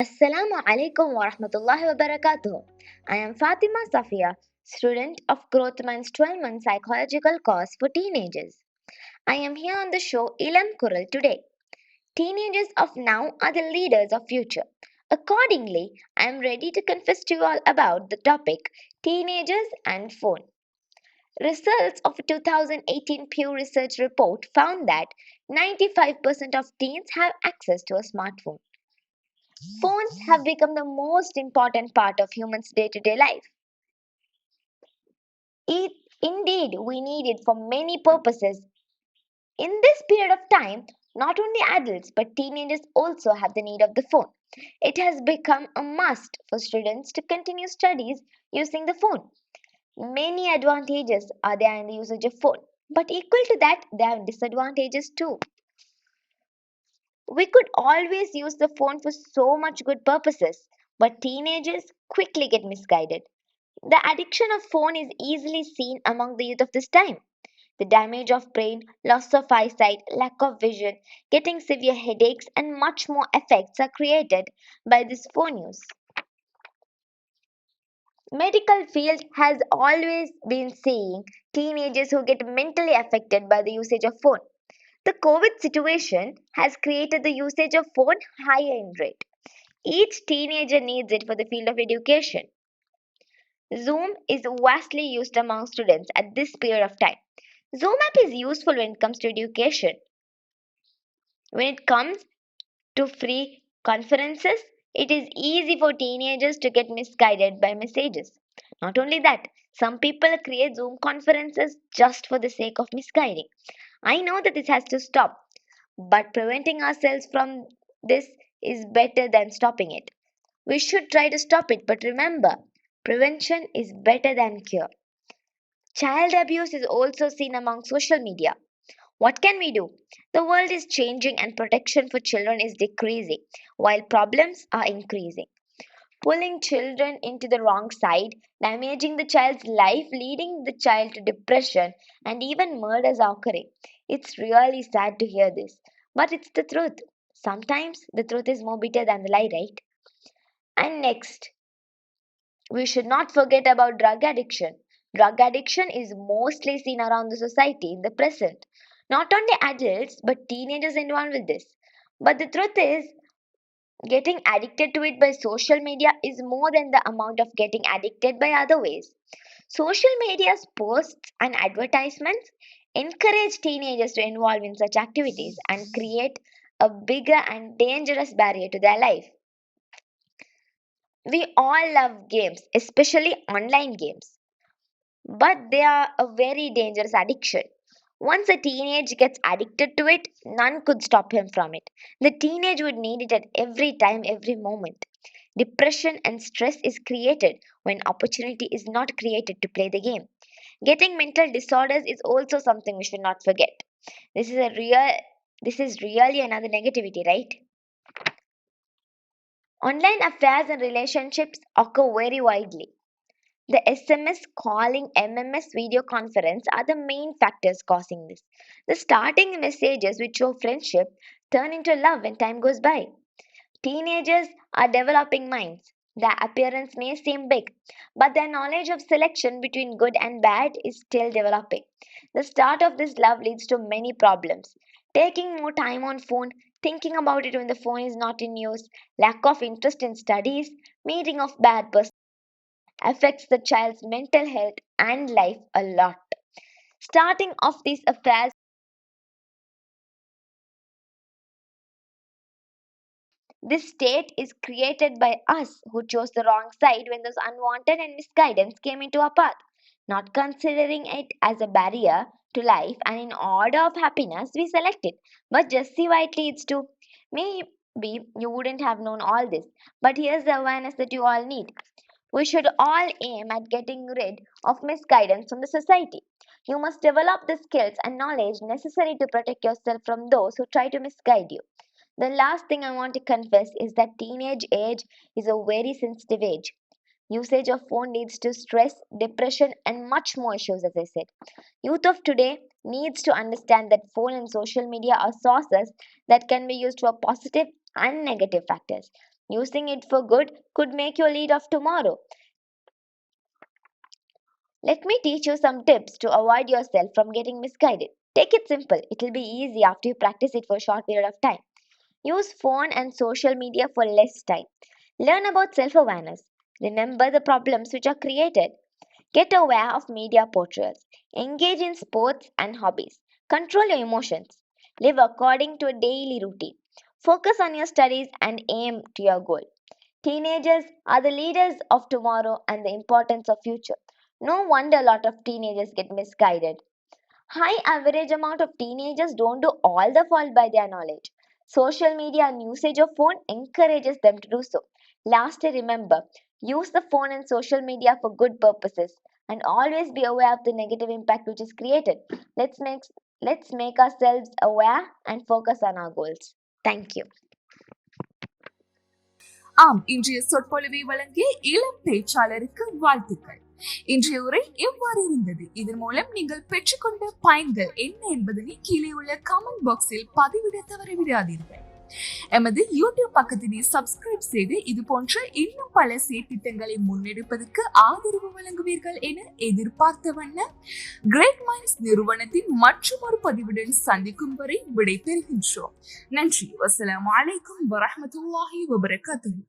Assalamu alaikum wa rahmatullahi wa barakatuh. I am Fatima Safiyyah, student of Growth Mind's 12-month psychological course for teenagers. I am here on the show Ilam Kural today. Teenagers of now are the leaders of future. Accordingly, I am ready to confess to you all about the topic teenagers and phone. Results of a 2018 Pew Research report found that 95% of teens have access to a smartphone. Phones have become the most important part of humans' day to day life. It, indeed, we need it for many purposes. In this period of time, not only adults but teenagers also have the need of the phone. It has become a must for students to continue studies using the phone. Many advantages are there in the usage of phone, but equal to that, there are disadvantages too. We could always use the phone for so much good purposes, but teenagers quickly get misguided. The addiction of phone is easily seen among the youth of this time. The damage of brain, loss of eyesight, lack of vision, getting severe headaches, and much more effects are created by this phone use. Medical field has always been seeing teenagers who get mentally affected by the usage of phone. The COVID situation has created the usage of phone higher in rate. Each teenager needs it for the field of education. Zoom is vastly used among students at this period of time. Zoom app is useful when it comes to education. When it comes to free conferences, it is easy for teenagers to get misguided by messages. Not only that, some people create Zoom conferences just for the sake of misguiding. I know that this has to stop, but preventing ourselves from this is better than stopping it. We should try to stop it, but remember, prevention is better than cure. Child abuse is also seen among social media. What can we do? The world is changing and protection for children is decreasing while problems are increasing. Pulling children into the wrong side, damaging the child's life, leading the child to depression, and even murders are occurring. It's really sad to hear this, but it's the truth. Sometimes the truth is more bitter than the lie, right? And next, we should not forget about drug addiction. Drug addiction is mostly seen around the society in the present. Not only adults but teenagers involved with this. But the truth is, getting addicted to it by social media is more than the amount of getting addicted by other ways. Social media's posts and advertisements encourage teenagers to involve in such activities and create a bigger and dangerous barrier to their life. We all love games, especially online games. But they are a very dangerous addiction. Once a teenage gets addicted to it, none could stop him from it. The teenage would need it at every time, every moment. Depression and stress is created when opportunity is not created to play the game. Getting mental disorders is also something we should not forget. This is a real this is really another negativity, right? Online affairs and relationships occur very widely. The SMS, calling, MMS, video conference are the main factors causing this. The starting messages which show friendship turn into love when time goes by. Teenagers are developing minds. Their appearance may seem big, but their knowledge of selection between good and bad is still developing. The start of this love leads to many problems. Taking more time on phone, thinking about it when the phone is not in use, lack of interest in studies, meeting of bad persons affects the child's mental health and life a lot. Starting off these affairs, this state is created by us who chose the wrong side when those unwanted and misguidance came into our path. Not considering it as a barrier to life and in order of happiness, we select it. But just see why it leads to. Maybe you wouldn't have known all this, but here's the awareness that you all need. We should all aim at getting rid of misguidance from the society. You must develop the skills and knowledge necessary to protect yourself from those who try to misguide you. The last thing I want to confess is that teenage age is a very sensitive age. Usage of phone leads to stress, depression, and much more issues, as I said. Youth of today needs to understand that phone and social media are sources that can be used for positive and negative factors. Using it for good could make you a leader of tomorrow. Let me teach you some tips to avoid yourself from getting misguided. Take it simple. It will be easy after you practice it for a short period of time. Use phone and social media for less time. Learn about self-awareness. Remember the problems which are created. Get aware of media portrayals. Engage in sports and hobbies. Control your emotions. Live according to a daily routine. Focus on your studies and aim to your goal. Teenagers are the leaders of tomorrow and the importance of future. No wonder a lot of teenagers get misguided. High average amount of teenagers don't do all the fault by their knowledge. Social media and usage of phone encourages them to do so. Lastly, remember, use the phone and social media for good purposes and always be aware of the negative impact which is created. Let's make let's make ourselves aware and focus on our goals. Thank you. ஆம், இன்றைய சொற்பொழிவை வழங்கிய இளம் பேச்சாளருக்கு வாழ்த்துக்கள். இன்றைய உரை எவ்வாறு இருந்தது? இதன் மூலம் நீங்கள் பெற்றுக்கொண்ட பயன்கள் என்ன என்பதனை கீழே உள்ள கமெண்ட் பாக்ஸில் பதிவிட தவறவிடாதீர்கள். எமது யூடியூப் பக்கத்தினை சப்ஸ்கிரைப் செய்து இது போன்ற இன்னும் பல செயற்திட்டங்களை முன்னெடுப்பதற்கு ஆதரவு வழங்குவீர்கள் என எதிர்பார்த்த வண்ணம் கிரேட் மைண்ட்ஸ் நிறுவனத்தின் மற்றும் ஒரு பதிவுடன் சந்திக்கும் வரை விடை பெறுகின்றோம். நன்றி. வஸ்ஸலாமு அலைக்கும் வரஹ்மத்துல்லாஹி வபரகாத்துஹு.